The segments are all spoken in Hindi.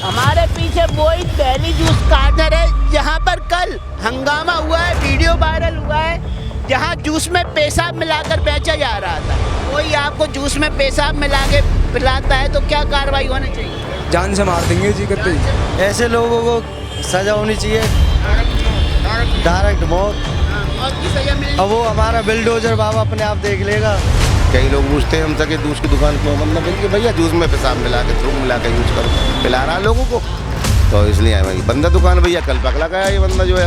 हमारे पीछे वही पहली जूस कार्नर है जहाँ पर कल हंगामा हुआ है, वीडियो वायरल हुआ है, जहाँ जूस में पेशाब मिलाकर बेचा जा रहा था। कोई आपको जूस में पेशाब मिला के पिलाता है तो क्या कार्रवाई होनी चाहिए? जान से मार देंगे जी करते ही। ऐसे लोगों को सजा होनी चाहिए, डायरेक्ट मौत। मौत की सजा मिलनी। अब वो हमारा बिल्डोजर बाबा अपने आप देख लेगा। कई लोग पूछते हैं हमसे कि जूस की दुकान क्यों बंद है, कि भैया जूस में पेशाब मिला के थूक मिला के यूज करो, पिला रहा लोगों को, तो इसलिए भाई बंद है दुकान। भैया कल पकड़ा गया ये बंदा जो है,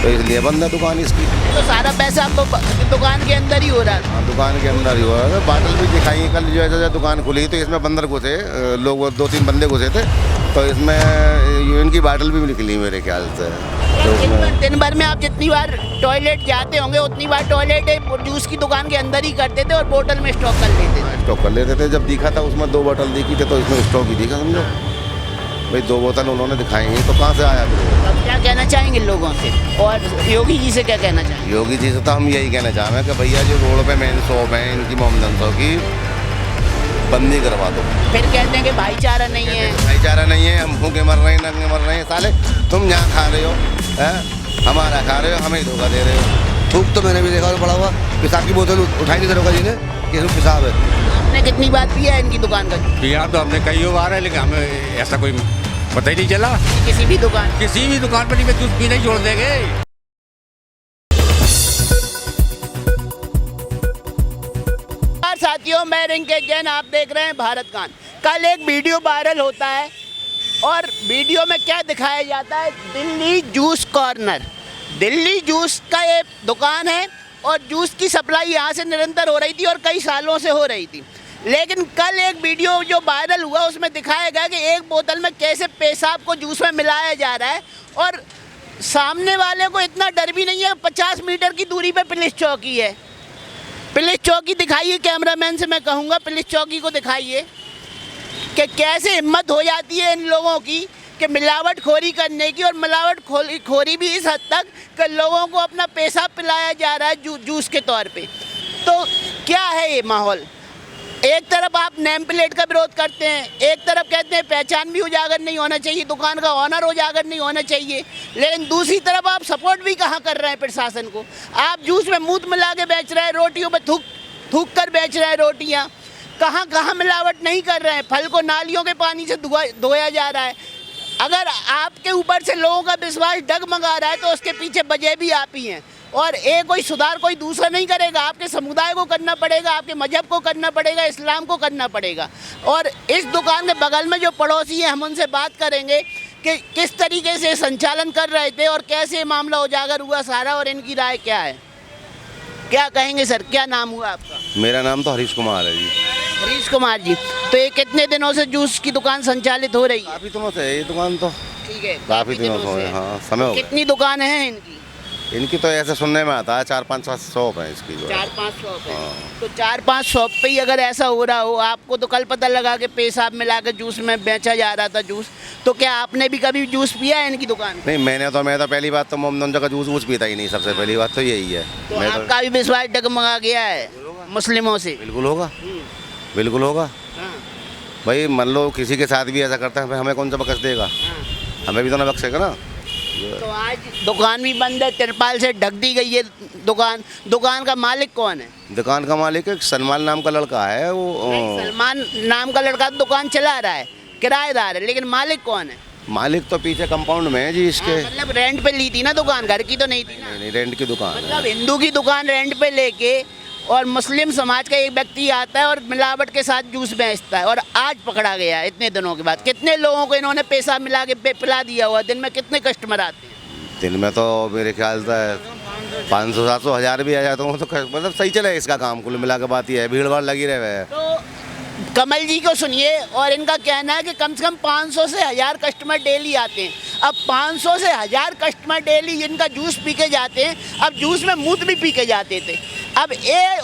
तो इसलिए बंद है दुकान इसकी। तो सारा पैसा आपको दुकान के अंदर ही हो रहा था? हाँ, दुकान के अंदर ही हो रहा है। बाटल भी दिखाई कल जो है दुकान खुली तो इसमें बंदर घुसे लोग, 2-3 बंदे घुसे थे, तो इसमें यूएन की बाटल भी निकली मेरे ख्याल से। तो दिन भर में आप जितनी बार टॉयलेट जाते होंगे उतनी बार टॉयलेट जूस की दुकान के अंदर ही करते थे और बोतल में स्टॉक कर लेते थे? स्टॉक कर लेते थे। जब दिखा था उसमें 2 बोतल दिखी थी तो इसमें स्टॉक ही दिखा, समझो भाई 2 बोतल उन्होंने दिखाई हैं तो कहाँ से आया फिर? अब क्या कहना चाहेंगे लोगों से और योगी जी से क्या कहना चाहेंगे? योगी जी से तो हम यही कहना चाहेंगे कि भैया जो रोड पे मेन शॉप है इनकी मोमदन शॉप की बंदी करवा दो। फिर कहते हैं कि भाईचारा नहीं है। भाईचारा नहीं है, हम भूखे मर रहे हैं, नंगे मर रहे हैं। साले तुम यहाँ खा रहे हो, हमारा खा रहे हो, हमें धोखा दे रहे हो। थूक तो मैंने भी देखा पड़ा हुआ, पेशाब की बोतल उठाई नहीं दरोगा जी ने कि इसमें पेशाब है। आपने कितनी बार पिया है इनकी दुकान का? पिया तो हमने कई बार है, लेकिन हमें ऐसा कोई पता ही नहीं चला। किसी भी दुकान पर नहीं, मैं जूस पीना ही छोड़ देंगे। साथियों, मैं रिंकेश जैन, आप देख रहे हैं भारत कान। कल एक वीडियो वायरल होता है और वीडियो में क्या दिखाया जाता है? Delhi juice corner. Delhi juice का ये दुकान है और जूस की सप्लाई यहाँ से निरंतर हो रही थी और कई सालों से हो रही थी। लेकिन कल एक वीडियो जो वायरल हुआ उसमें दिखाया गया कि एक बोतल में कैसे पेशाब को जूस में मिलाया जा रहा है और सामने वाले को इतना डर भी नहीं है। 50 मीटर की दूरी पे पुलिस चौकी है। पुलिस चौकी दिखाइए, कैमरामैन से मैं कहूँगा पुलिस चौकी को दिखाइए कि कैसे हिम्मत हो जाती है इन लोगों की कि मिलावट खोरी करने की। और मिलावट खोरी भी इस हद तक कि लोगों को अपना पेशाब पिलाया जा रहा है जूस के तौर पे। तो क्या है ये माहौल? एक तरफ आप नेम प्लेट का विरोध करते हैं, एक तरफ कहते हैं पहचान भी उजागर नहीं होना चाहिए, दुकान का ऑनर उजागर नहीं होना चाहिए, लेकिन दूसरी तरफ आप सपोर्ट भी कहाँ कर रहे हैं प्रशासन को? आप जूस में मूत मिला के बेच रहे हैं, रोटियों पे थूक कर बेच रहे हैं रोटियाँ। कहाँ मिलावट नहीं कर रहे हैं? फल को नालियों के पानी से धोया जा रहा है। अगर आपके ऊपर से लोगों का विश्वास डगमगा रहा है तो उसके पीछे वजह भी आप ही हैं। और ये कोई सुधार कोई दूसरा नहीं करेगा, आपके समुदाय को करना पड़ेगा, आपके मजहब को करना पड़ेगा, इस्लाम को करना पड़ेगा। और इस दुकान के बगल में जो पड़ोसी हैं, हम उनसे बात करेंगे कि किस तरीके से संचालन कर रहे थे और कैसे मामला उजागर हुआ सारा और इनकी राय क्या है। क्या कहेंगे सर, क्या नाम हुआ आपका? मेरा नाम तो हरीश कुमार है जी। हरीश कुमार जी, तो ये कितने दिनों से जूस की दुकान संचालित हो रही है? काफ़ी दिनों से है ये दुकान तो। ठीक है, काफ़ी दिनों से, हाँ समय हो गया। कितनी दुकानें हैं इनकी? इनकी तो ऐसे सुनने में आता है 4-5 शॉप है इसकी जो है। 4-5 शॉप है। हाँ। तो 4-5 शॉप पे ही अगर ऐसा हो रहा हो, आपको तो कल पता लगा कि पेशाब मिला के जूस में बेचा जा रहा था जूस, तो क्या आपने भी कभी जूस पिया है इनकी दुकान? नहीं, मैं तो पहली बात तो मोमदन का जूस पीता ही नहीं, सबसे पहली बात तो यही है। तो आपका भी विश्वास डगमगा गया है मुस्लिमों से? बिल्कुल होगा, बिल्कुल होगा। हाँ, भाई मान लो किसी के साथ भी ऐसा करता है, हमें कौन सा बख्श देगा? हाँ। हमें भी तो ना बख्शेगा ना। तो आज दुकान भी बंद है, तिरपाल से ढक दी गई है दुकान का मालिक कौन है? दुकान का मालिक एक सलमान नाम का लड़का है वो। सलमान नाम का लड़का दुकान चला रहा है, किराएदार है, लेकिन मालिक कौन है? मालिक तो पीछे कंपाउंड में है जी इसके। मतलब रेंट पे ली थी ना दुकान, घर की तो नहीं थी ना? नहीं, रेंट की दुकान है। मतलब हिंदू की दुकान रेंट पे लेके और मुस्लिम समाज का एक व्यक्ति आता है और मिलावट के साथ जूस बेचता है और आज पकड़ा गया है इतने दिनों के बाद। कितने लोगों को इन्होंने पैसा मिला के पिला दिया हुआ? दिन में कितने कस्टमर आते हैं? दिन में तो मेरे ख्याल से 500, 700, 1000 भी आ जाते हो तो मतलब सही चले इसका काम। कुल मिला के बात ये है, भीड़ भाड़ लगी रहे। तो कमल जी को सुनिए, और इनका कहना है कि कम से कम 500 से 1000 कस्टमर डेली आते हैं। अब 500 से 1000 कस्टमर डेली जिनका जूस पी के जाते हैं, अब जूस में मूत भी पी के जाते थे। अब ये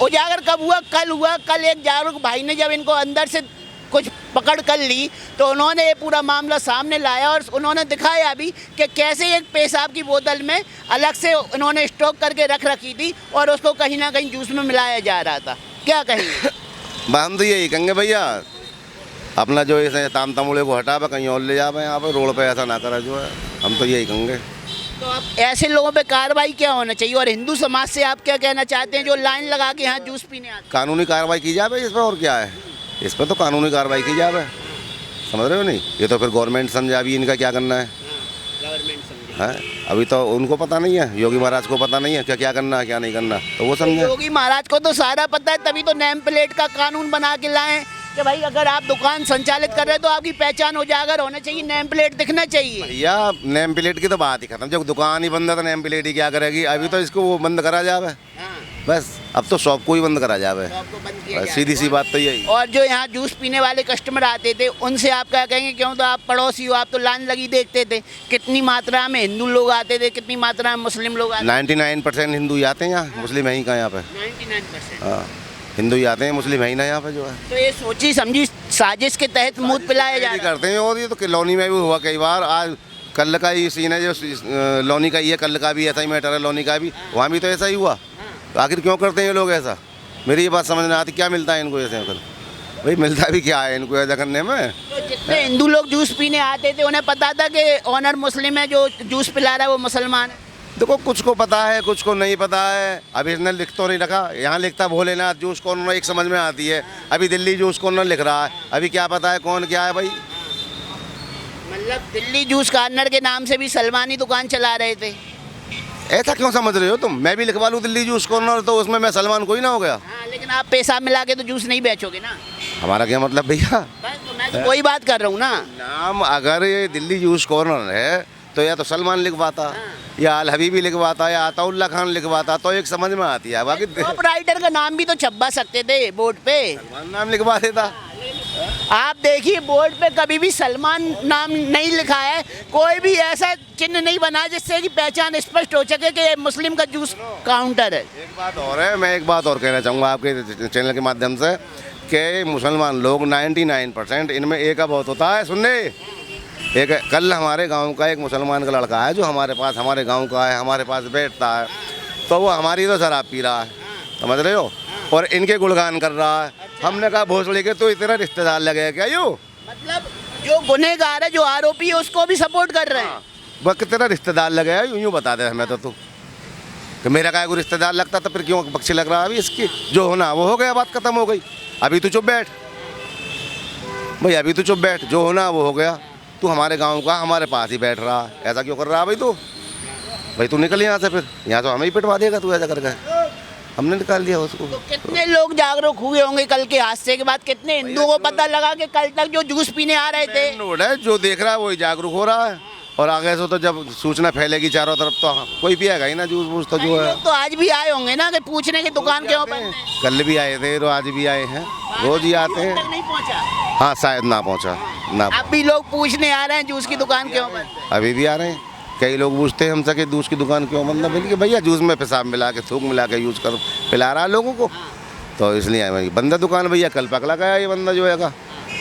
उजागर कब हुआ? कल हुआ। कल एक जागरूक भाई ने जब इनको अंदर से कुछ पकड़ कर ली तो उन्होंने ये पूरा मामला सामने लाया और उन्होंने दिखाया भी कि कैसे एक पेशाब की बोतल में अलग से उन्होंने स्टॉक करके रख रखी थी और उसको कहीं ना कहीं जूस में मिलाया जा रहा था। क्या कहेंगे? हम तो यही कहेंगे भैया अपना जो ऐसे ताम तमुड़े को हटावे कहीं और ले जावे, यहाँ पे रोड पे ऐसा ना करा जो है, हम तो यही कहेंगे। तो अब ऐसे लोगों पे कार्रवाई क्या होना चाहिए, और हिंदू समाज से आप क्या कहना चाहते हैं जो लाइन लगा के यहाँ जूस पीने आते कानूनी कार्रवाई की जावे इस पर, और क्या है, इस पर तो कानूनी कार्रवाई की जावे, समझ रहे हो नहीं? ये तो फिर गवर्नमेंट समझा अभी इनका क्या करना है, है? अभी तो उनको पता नहीं है, योगी महाराज को पता नहीं है क्या क्या करना है क्या नहीं करना, तो वो समझे। योगी महाराज को तो सारा पता है, तभी तो नेम प्लेट का कानून बना के लाए कि भाई अगर आप दुकान संचालित कर रहे हैं तो आपकी पहचान उजागर होना चाहिए, नेम प्लेट दिखना चाहिए। भैया नेम प्लेट की तो बात ही खत्म, जब दुकान ही बंद है तो नेम प्लेट ही क्या करेगी, अभी तो इसको वो बंद करा जावे बस, अब तो शॉप को ही बंद करा जावे, सीधी सी बात तो यही। और जो यहाँ जूस पीने वाले कस्टमर आते थे उनसे आप क्या कहेंगे, क्यों तो आप पड़ोसी हो, आप तो लाइन लगी देखते थे, कितनी मात्रा में हिंदू लोग आते थे, कितनी मात्रा में मुस्लिम लोग आते 99% हिंदू ही आते हैं यहाँ, मुस्लिम है ही कहाँ यहाँ पे? 99%। हाँ, हिंदू ही आते हैं, मुस्लिम है ही ना यहाँ पे जो है। तो ये सोची समझी साजिश के तहत मूत पिलाया जा रहा है। करते हैं, और ये तो लौनी में भी हुआ कई बार, आज कल का ही सीन है जो लौनी का ही है, कल का भी ऐसा ही मैटर है, लौनी का भी, वहाँ भी तो ऐसा ही हुआ। तो आखिर क्यों करते हैं ये लोग ऐसा, मेरी ये बात समझ नहीं आती, क्या मिलता है इनको ऐसे, भाई मिलता भी क्या है इनको ऐसा करने में? तो जितने हिंदू लोग जूस पीने आते थे उन्हें पता था कि ऑनर मुस्लिम है, जो जूस पिला रहा है वो मुसलमान है। देखो कुछ को पता है, कुछ को नहीं पता है, अभी इसने लिख तो नहीं रखा, यहाँ लिखता भोलेनाथ जूस कॉर्नर, एक समझ में आती है, अभी दिल्ली जूस कॉर्नर लिख रहा है, अभी क्या पता है कौन क्या है भाई। मतलब दिल्ली जूस कॉर्नर के नाम से भी सलमानी दुकान चला रहे थे। ऐसा क्यों समझ रहे हो तुम? मैं भी लिखवा लूँ दिल्ली जूस कॉर्नर तो उसमें मैं सलमान कोई ना हो गया? हाँ, लेकिन आप पेशाब मिला के तो जूस नहीं बेचोगे ना। हमारा क्या मतलब भैया? बस तो मैं तो वही बात कर रहा हूँ ना। नाम अगर ये दिल्ली जूस कॉर्नर है तो या तो सलमान लिखवाता, या अल हबीबी लिखवाता, या अताउल्ला खान लिखवाता, तो एक समझ में आती है। बाकी टॉप राइटर का नाम भी तो छपवा सकते थे बोर्ड पे, सलमान नाम लिखवा देता। आप देखिए बोर्ड पे कभी भी सलमान नाम नहीं लिखा है, कोई भी ऐसा चिन्ह नहीं बना जिससे कि पहचान स्पष्ट हो सके कि ये मुस्लिम का जूस काउंटर है। एक बात और है, मैं एक बात और कहना चाहूँगा आपके चैनल के माध्यम से कि मुसलमान लोग 99% इनमें एक का बहुत होता है। सुनने एक कल हमारे गांव का एक मुसलमान का लड़का है जो हमारे गांव का है, हमारे पास बैठता है, तो वो हमारी तो शराब पी रहा है, समझ रहे हो, और इनके गुणगान कर रहा है। हमने कहा भोसड़ी के तो इतना रिश्तेदार लगे क्या यूँ? मतलब जो गुनहगार है, जो आरोपी है, उसको भी सपोर्ट कर रहे हैं। वह कितना रिश्तेदार लगे है यूँ बता दे हमें तो तू, कि मेरा क्या कोई रिश्तेदार लगता तो फिर क्यों पक्षी लग रहा है? अभी इसकी जो होना वो हो गया, बात खत्म हो गई, अभी तू चुप बैठ भाई, अभी तू चुप बैठ, जो होना वो हो गया। तू हमारे गांव का हमारे पास ही बैठ रहा है, ऐसा क्यों कर रहा है भाई तू? भाई तू निकल यहाँ से, फिर यहाँ तो हमें ही पिटवा देगा तू ऐसा करके। हमने निकाल दिया उसको। तो कितने लोग जागरूक हुए होंगे कल के हादसे के बाद? कितने हिंदुओं को पता लगा कि कल तक जो जूस पीने आ रहे थे? नोट है, जो देख रहा है वही जागरूक हो रहा है, और आगे से तो जब सूचना फैलेगी चारों तरफ तो कोई पिएगा ही ना जूस वूस, तो जो है। लोग तो आज भी आए होंगे ना कि पूछने की दुकान क्यों बंद है? कल भी आए थे, आज भी आए हैं, रोज ही आते हैं। तक नहीं पहुंचा। हाँ शायद ना पहुँचा ना। अब भी लोग पूछने आ रहे हैं जूस की दुकान क्यों बंद है? अभी भी आ रहे हैं, कई लोग पूछते हैं हमसे कि जूस की दुकान क्यों बंद है, बोलिए भैया जूस में पेशाब मिला के थूक मिला के यूज कर पिला रहा है लोगों को, तो इसलिए भाई बंद है दुकान भैया, कल पकड़ा गया ये बंदा जो है का,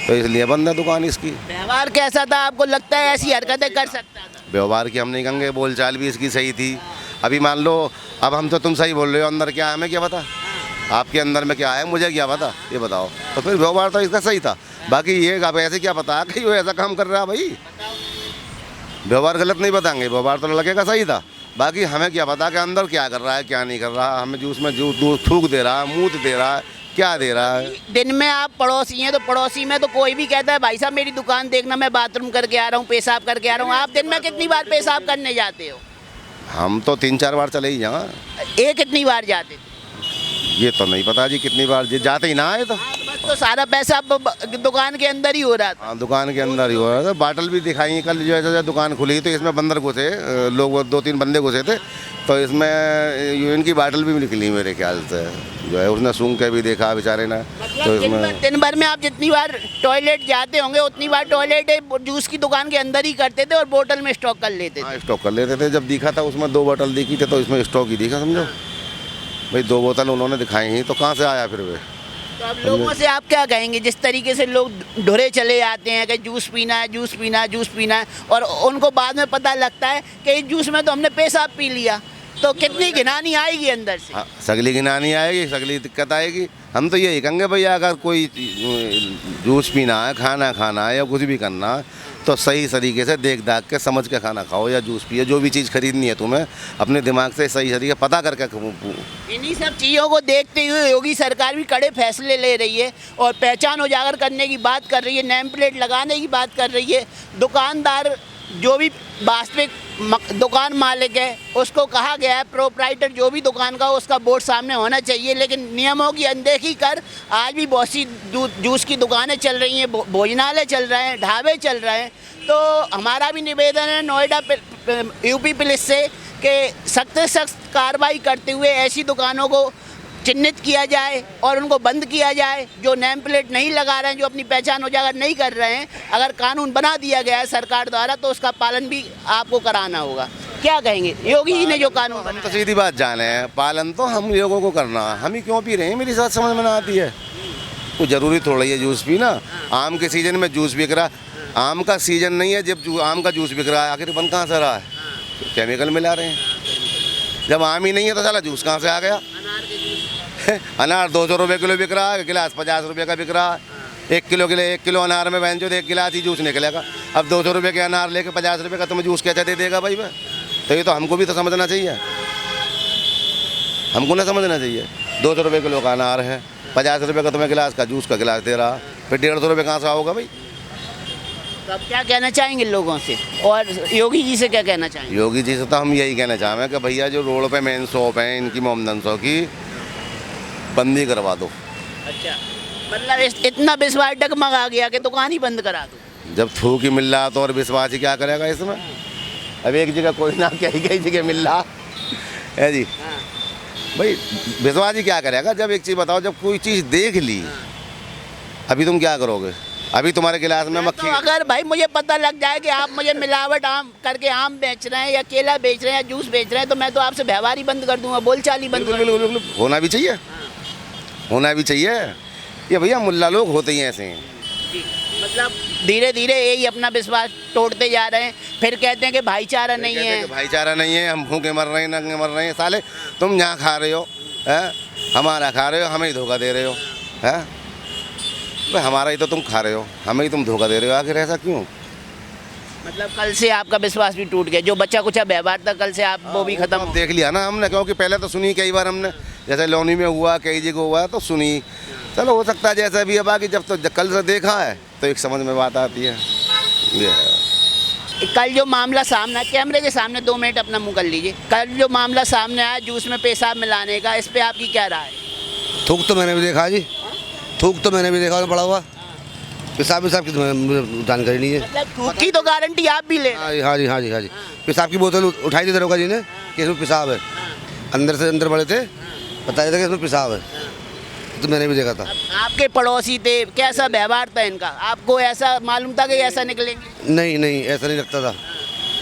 तो इसलिए बंद है दुकान इसकी। व्यवहार कैसा था, आपको लगता है ऐसी हरकतें कर सकता था? व्यवहार की हम नहीं कहेंगे, बोलचाल भी इसकी सही थी। अभी मान लो अब हम तो तुम सही बोल रहे हो, अंदर क्या है हमें क्या पता, आपके अंदर में क्या है मुझे क्या पता, ये बताओ। तो फिर व्यवहार तो इसका सही था, बाकी ये आप ऐसे क्या पता कि वो ऐसा काम कर रहा है भाई, व्यवहार गलत नहीं बताएंगे, व्यवहार तो लड़के का सही था, बाकी हमें क्या पता कि अंदर क्या कर रहा है क्या नहीं कर रहा। हमें जूस में जूस थूक दे रहा है, मूत दे रहा है, क्या दे रहा है। दिन में आप पड़ोसी हैं तो पड़ोसी में तो कोई भी कहता है भाई साहब मेरी दुकान देखना, मैं बाथरूम करके आ रहा हूँ, पेशाब करके आ रहा हूँ। आप दिन में कितनी बार पेशाब करने जाते हो? हम तो 3-4 बार चले ही यहाँ। एक कितनी बार जाते थे? ये तो नहीं पता जी कितनी बार, जी जाते ही ना आए तो। बस तो सारा पैसा दुकान के अंदर ही हो रहा था। हाँ दुकान के अंदर ही हो रहा था। बाटल भी दिखाई कल जो है दुकान खुली तो इसमें बंदर घुसे लोग, 2-3 बंदे घुसे थे, तो इसमें यूएन की बाटल भी निकली मेरे ख्याल से, जो है उसने सूंघ के भी देखा बेचारे ने। तो इसमें दिन भर में आप जितनी बार टॉयलेट जाते होंगे उतनी बार टॉयलेट जूस की दुकान के अंदर ही करते थे और बोतल में स्टॉक कर लेते थे। हाँ स्टॉक कर लेते थे, जब दिखा था उसमें 2 बोतल दिखी थी तो इसमें स्टॉक ही दिखा, समझो भाई 2 बोतल उन्होंने दिखाई ही, तो कहाँ से आया फिर वे। तो अब लोगों से आप क्या कहेंगे, जिस तरीके से लोग ढुरे चले आते हैं कि जूस पीना है, जूस पीना है, जूस पीना है, और उनको बाद में पता लगता है कि इस जूस में तो हमने पेशाब पी लिया, तो कितनी गिनानी आएगी अंदर से? हाँ, सगली गिनानी आएगी, सगली दिक्कत आएगी। हम तो यही कहेंगे भैया, अगर कोई जूस पीना है, खाना खाना है या कुछ भी करना है तो सही तरीके से देख दाख के समझ के खाना खाओ या जूस पियो। जो भी चीज़ खरीदनी है तुम्हें अपने दिमाग से सही तरीके पता करके इन्हीं सब चीज़ों को देखते हुए योगी सरकार भी कड़े फैसले ले रही है और पहचान उजागर करने की बात कर रही है, नेम प्लेट लगाने की बात कर रही है। दुकानदार जो भी वास्तविक दुकान मालिक है उसको कहा गया है, प्रोप्राइटर जो भी दुकान का उसका बोर्ड सामने होना चाहिए, लेकिन नियमों की अनदेखी कर आज भी बहुत सी जूस की दुकानें चल रही हैं, भोजनालय चल रहे हैं, ढाबे चल रहे हैं। तो हमारा भी निवेदन है नोएडा यूपी पुलिस से कि सख्त से सख्त कार्रवाई करते हुए ऐसी दुकानों को चिन्हित किया जाए और उनको बंद किया जाए। जो नेम प्लेट नहीं लगा रहे हैं, जो अपनी पहचान उजागर नहीं कर रहे हैं, अगर कानून बना दिया गया है सरकार द्वारा तो उसका पालन भी आपको कराना होगा। क्या कहेंगे योगी जी ने जो कानून हम बनाया? तो सीधी बात जाने हैं, पालन तो हम लोगों को करना है। हम ही क्यों पी रहे हैं, मेरी बात समझ में ना आती है। कुछ ज़रूरी थोड़ा है जूस पीना। आम के सीज़न में जूस बिक रहा, आम का सीज़न नहीं है जब आम का जूस बिक रहा है, आखिर बंद कहाँ से रहा है? केमिकल मिला रहे हैं। जब आम ही नहीं है तो साला जूस कहाँ से आ गया? अनार 200 रुपये किलो बिक रहा है, गिलास 50 रुपये का बिक रहा है। 1 किलो अनार में बहन जो 1 गिलास ही जूस निकलेगा। अब 200 रुपये के अनार लेके 50 रुपये का तुम्हें जूस कैसे दे देगा भाई? मैं तो ये तो हमको भी तो समझना चाहिए, हमको ना समझना चाहिए। 200 रुपये किलो का अनार है, 50 रुपये का तुम्हें गिलास का जूस का गिलास दे रहा, फिर 150 रुपये कहाँ से आओगा भाई? तो अब क्या कहना चाहेंगे लोगों से और योगी जी से क्या कहना चाहेंगे? योगी जी से तो हम यही कहना चाहेंगे कि भैया जो रोड पे मेन शॉप है इनकी मोमदन शॉप की बंदी करवा दो। अच्छा, मतलब इतना विश्वास डगमगा गया कि दुकान ही बंद करा दो। जब थूक ही मिल रहा तो और विश्वास ही क्या करेगा इसमें? अब एक जगह कोई ना कई जगह मिल रहा है जी, भाई विश्वास ही क्या करेगा? जब एक चीज़ बताओ, जब कोई चीज़ देख ली अभी तुम क्या करोगे? अभी तुम्हारे गिलास में मक्खी। तो अगर भाई मुझे पता लग जाए कि आप मुझे मिलावट आम करके आम बेच रहे हैं या केला बेच रहे हैं या जूस बेच रहे हैं तो मैं तो आपसे व्यवहार ही बंद कर दूंगा, बोलचाल ही बंद कर दूंगा। बिल्कुल होना भी चाहिए, होना भी चाहिए। ये भैया मुल्ला लोग होते ही ऐसे हैं। मतलब धीरे धीरे यही अपना विश्वास तोड़ते जा रहे हैं, फिर कहते हैं कि भाईचारा नहीं है। भाईचारा नहीं है, हम भूखे मर रहे हैं, नंगे मर रहे हैं। साले तुम यहाँ खा रहे हो, हैं हमारा खा रहे हो, हमें ही धोखा दे रहे हो, हैं भाई हमारा ही तो तुम खा रहे हो, हमें ही तुम धोखा दे रहे हो। आखिर ऐसा क्यों? मतलब कल से आपका विश्वास भी टूट गया, जो बच्चा कुछ व्यवहार था कल से आप वो भी खत्म देख लिया ना हमने, क्योंकि पहले तो सुनी कई बार हमने, जैसे लोनी में हुआ, कई जगह हुआ तो सुनी। चलो हो सकता है जैसा भी है, बाकी जब तो कल से देखा है तो एक समझ में बात आती है। ये है कल जो मामला सामने, कैमरे के सामने 2 मिनट अपना मुंह कर लीजिए, कल जो मामला सामने आया जूस में पेशाब मिलाने का, इस पे आपकी क्या राय है? थूक तो मैंने भी देखा जी, थूक तो मैंने भी देखा तो पड़ा हुआ। पेशाब की तो जानकारी नहीं है। मतलब थूक की तो गारंटी आप भी ले रहे हैं। हाँ जी हाँ जी हाँ जी। पेशाब की बोतल उठाई थी दरोगा जी ने कि इसमें पेशाब है, अंदर से अंदर बड़े थे, बताया था कि इसमें पेशाब है, तो मैंने भी देखा था। आपके पड़ोसी थे, कैसा व्यवहार था इनका? आपको ऐसा मालूम था कि ऐसा निकलेंगे? नहीं नहीं, ऐसा नहीं लगता था,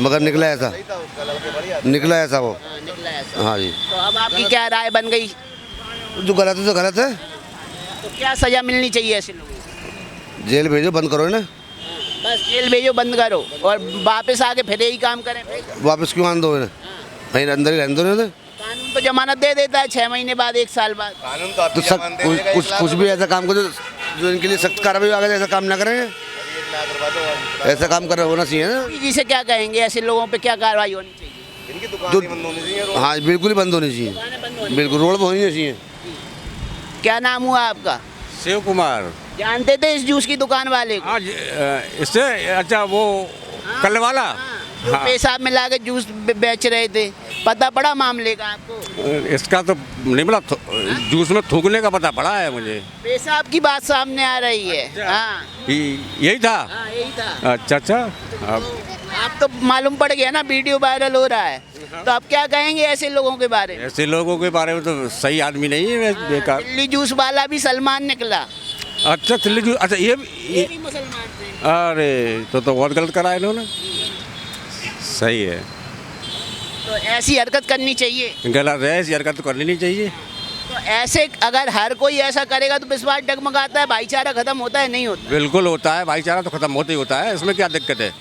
मगर निकला ऐसा, निकला ऐसा वो। निकला ऐसा। हाँ जी। तो अब आपकी क्या राय बन गई? जो गलत है तो गलत है, तो क्या सजा मिलनी चाहिए ऐसे लोगों को? जेल भेजो, बंद करो ना। बस जेल भेजो, बंद करो और वापस आके फिर यही काम करें। वापस क्यों आने दो इन्हें, वहीं अंदर ही रहने दो इन्हें। कानून तो जमानत दे देता है 6 महीने बाद, 1 साल बाद। कानून तो सब कुछ भी ऐसा काम करो जो इनके लिए सख्त कार्रवाई आगे ऐसा काम ना करें, ऐसा काम कर होना चाहिए ना। जी से क्या कहेंगे, ऐसे लोगों पे क्या कार्रवाई होनी चाहिए? इनकी दुकान ही बंद होनी चाहिए। हाँ बिल्कुल ही बंद होनी चाहिए, दुकानें बंद होनी बिल्कुल रोड पर होनी चाहिए। क्या नाम हुआ आपका? शिव कुमार। जानते थे इस जूस की दुकान वाले को? आज इससे अच्छा वो कल वाला जो पेशाब मिला के जूस बेच रहे थे, पता पड़ा मामले का आपको? इसका तो नहीं पता, जूस में थूकने का पता पड़ा है मुझे। पेशाब की बात सामने आ रही है। हाँ यही था। हाँ यही था। अच्छा तो आप तो मालूम पड़ गया ना, वीडियो वायरल हो रहा है, तो आप क्या कहेंगे ऐसे लोगों के बारे में? ऐसे लोगों के बारे में तो सही आदमी नहीं है, बेकार। दिल्ली जूस वाला भी सलमान निकला। अच्छा दिल्ली जूस, अच्छा ये भी मुसलमान थे। अरे तो बहुत गलत करा इन्होंने। सही है, तो ऐसी हरकत करनी चाहिए? गलत है, ऐसी हरकत तो करनी नहीं चाहिए। तो ऐसे अगर हर कोई ऐसा करेगा तो विश्वास डगमगाता है, भाईचारा खत्म होता है नहीं होता? बिल्कुल होता है, भाईचारा तो खत्म होता ही होता है, इसमें क्या दिक्कत है?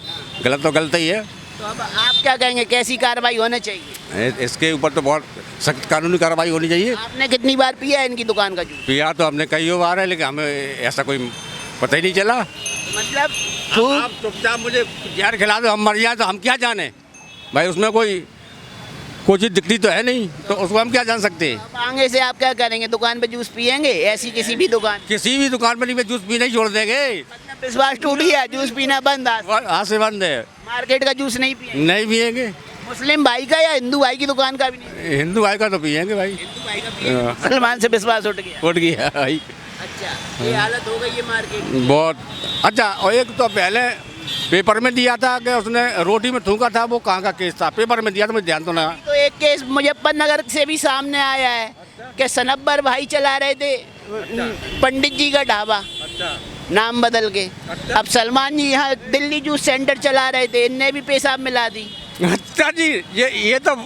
गलत तो गलत ही है। तो अब आप क्या कहेंगे, कैसी कार्रवाई होनी चाहिए? इसके ऊपर तो बहुत सख्त कानूनी कार्रवाई होनी चाहिए। आपने कितनी बार पिया है इनकी दुकान का जूस? पिया तो हमने कई बार है, लेकिन हमें ऐसा कोई पता ही नहीं चला। मतलब आप चुपचाप मुझे जहर खिला दो, हम मर जाए तो हम क्या जाने भाई, उसमें कोई चीज़ दिखती तो है नहीं, तो उसको हम क्या जान सकते हैं। अब आगे से आप क्या करेंगे, दुकान पे जूस पियेंगे ऐसी किसी भी दुकान? किसी भी दुकान पर नहीं, मैं जूस पीना ही छोड़ देंगे। मतलब विश्वास टूट गया, जूस पीना बंद आज? हाथ से बंद है, मार्केट का जूस नहीं पिएंगे? नहीं पियेंगे। मुस्लिम भाई का या हिंदू भाई की दुकान का भी नहीं? हिंदू भाई का तो पियेंगे भाई। हिंदू भाई का पिएंगे, मुसलमान से विश्वास उठ गया। उठ गया भाई। अच्छा, ये हालत हो गई है मार्केट की। बहुत अच्छा। और एक तो पहले पेपर में दिया था कि उसने रोटी में थूका था, वो कहाँ का केस था? पेपर में दिया था, मुझे ध्यान तो ना। तो एक केस मुजफ्फरनगर से भी सामने आया है कि सनब्बर भाई चला रहे थे पंडित जी का ढाबा, नाम बदल के। अब सलमान जी यहाँ दिल्ली जूस सेंटर चला रहे थे, इनने भी पेशाब मिला दी। अच्छा जी, ये तो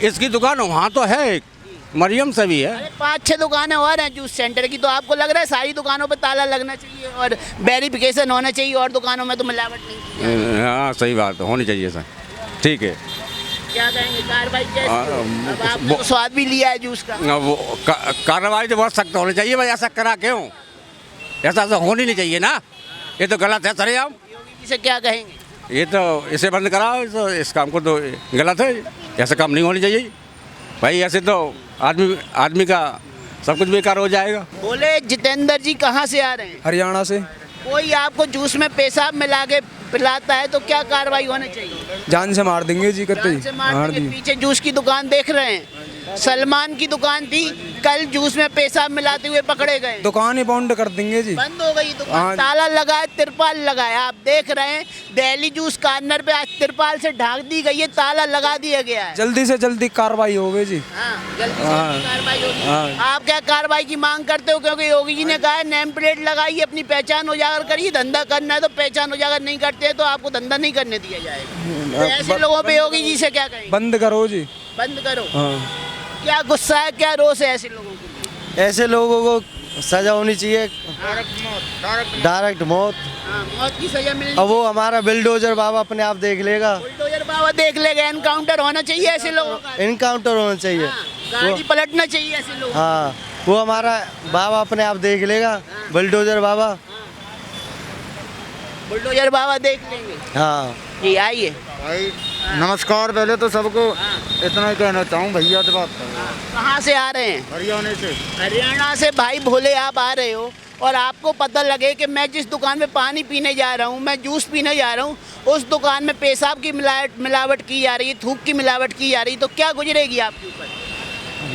इसकी दुकान वहाँ तो है, एक मरियम से भी है। अरे 5-6 दुकानें और हैं जूस सेंटर की, तो आपको लग रहा है सारी दुकानों पे ताला लगना चाहिए और वेरिफिकेशन होना चाहिए और दुकानों में तो मिलावट नहीं? हाँ सही बात होनी चाहिए सर, ठीक है। क्या कहेंगे, कार्रवाई कैसे? अब आपने वो- तो स्वाद भी लिया है जूस का। वो कार्रवाई तो बहुत सख्त होनी चाहिए भाई, ऐसा करा क्यों? ऐसा तो होनी नहीं चाहिए ना, ये तो गलत है सर। आप योगी जी से क्या कहेंगे? ये तो इसे बंद कराओ, तो इस काम को तो गलत है, ऐसा काम नहीं होनी चाहिए भाई। ऐसे तो आदमी का सब कुछ बेकार हो जाएगा। बोले जितेंद्र जी कहाँ से आ रहे हैं? हरियाणा से। कोई आपको जूस में पेशाब मिला के पिलाता है तो क्या कार्रवाई होनी चाहिए? जान से मार देंगे जी, करते जान से ही मार मार देंगे। दी। पीछे जूस की दुकान देख रहे हैं, सलमान की दुकान थी, कल जूस में पेशाब मिलाते हुए पकड़े गए। दुकान ही बंद कर देंगे जी। बंद हो गई दुकान, हाँ। ताला लगाए, तिरपाल लगाया। आप देख रहे हैं दिल्ली जूस कॉर्नर पे आज तिरपाल से ढाक दी गई है, ताला लगा दिया गया है। जल्दी से जल्दी कार्रवाई हो गई जी। हाँ, जल्दी से हाँ। जल्दी कार्रवाई होगी। हाँ। आप क्या कार्रवाई की मांग करते हो? क्योंकि योगी जी ने कहा है नेम प्लेट लगाइए, अपनी पहचान उजागर करिए, धंधा करना है तो पहचान उजागर नहीं करते हैं तो आपको धंधा नहीं करने दिया जाएगा। तो ऐसे लोगों पे योगी जी से क्या कहेंगे? बंद करो जी। बंद करो। हाँ। क्या गुस्सा है, क्या रोष है ऐसे लोगों को? ऐसे लोगों को सजा होनी चाहिए, डायरेक्ट मौत। हाँ, मौत की सजा मिलनी। अब वो हमारा बिल्डोजर बाबा अपने आप देख लेगा, बुलडोजर बाबा देख लेगा, एनकाउंटर होना चाहिए ऐसे लोगों का। इनकाउंटर होना चाहिए। हाँ, गाड़ी पलटना चाहिए ऐसे लोगों को। हाँ, वो हमारा बाबा अपने आप देख लेगा, बिल्डोजर बाबा। बुलडोजर बाबा देख लेंगे। हाँ जी आइए। भाई नमस्कार। पहले तो सबको इतना ही कहना चाहूँ, भैया से बात कर रहा हूँ, कहाँ से आ रहे हैं? हरियाणा से। हरियाणा से। भाई भोले आप आ रहे हो और आपको पता लगे कि मैं जिस दुकान में पानी पीने जा रहा हूँ, मैं जूस पीने जा रहा हूँ, उस दुकान में पेशाब की मिलावट की जा रही है, थूक की मिलावट की जा रही है, तो क्या गुजरेगी आपके ऊपर?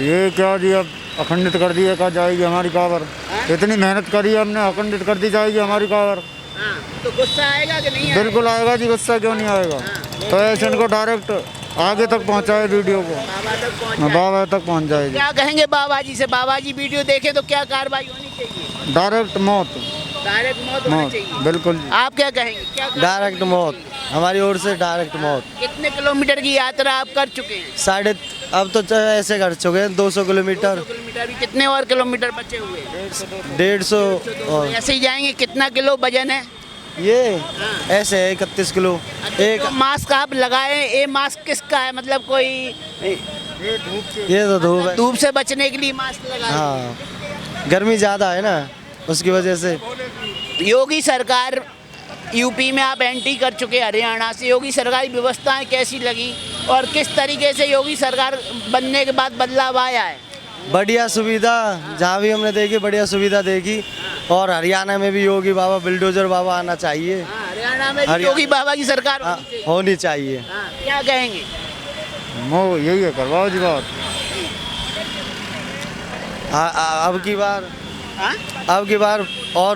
ये क्या जी, अब अखंडित कर दिया, कहा जाएगी हमारी कावर। इतनी मेहनत करी है हमने, अखंडित कर दी जाएगी हमारी कावर। हाँ, तो गुस्सा आएगा कि नहीं आएगा? बिल्कुल आएगा जी, गुस्सा क्यों नहीं आएगा। तो ऐसे इनको डायरेक्ट आगे तक पहुँचाए वीडियो को, बाबा तक पहुँच बाबा तक पहुँच जाएगी। क्या कहेंगे बाबा जी से? बाबा जी वीडियो देखे तो क्या कार्रवाई होनी चाहिए? डायरेक्ट मौत, डायरेक्ट मौत होनी मौत चाहिए। बिल्कुल जी। आप क्या कहेंगे, क्या कार्रवाई डायरेक्ट होनी मौत, चाहिए? हमारी ओर से डायरेक्ट मौत। कितने किलोमीटर की यात्रा आप कर चुके हैं? अब तो ऐसे कर चुके हैं 200 किलोमीटर, 200 किलोमीटर। अभी कितने और किलोमीटर बचे हुए हैं? 150 और ऐसे ही जाएंगे। कितना किलो वजन है? ये ऐसे है 31 किलो। एक तो मास्क आप लगाए, ये मास्क किसका है? मतलब कोई ये तो धूप है। धूप से बचने के लिए मास्क लगाए। हाँ, गर्मी ज़्यादा है ना, उसकी वजह से। योगी सरकार यूपी में आप एंट्री कर चुके, हरियाणा से। योगी सरकारी व्यवस्थाएं कैसी लगी और किस तरीके से योगी सरकार बनने के बाद बदलाव आया है? बढ़िया सुविधा, जहाँ भी हमने देखी बढ़िया सुविधा देखी। और हरियाणा में भी योगी बाबा, बिल्डोजर बाबा आना चाहिए। हाँ, हरियाणा में भी योगी बाबा की सरकार हाँ, होनी चाहिए। होनी चाहिए। हाँ, क्या कहेंगे? वो यही है, करवाओ जी बात। अब की बार हाँ? अब की बार और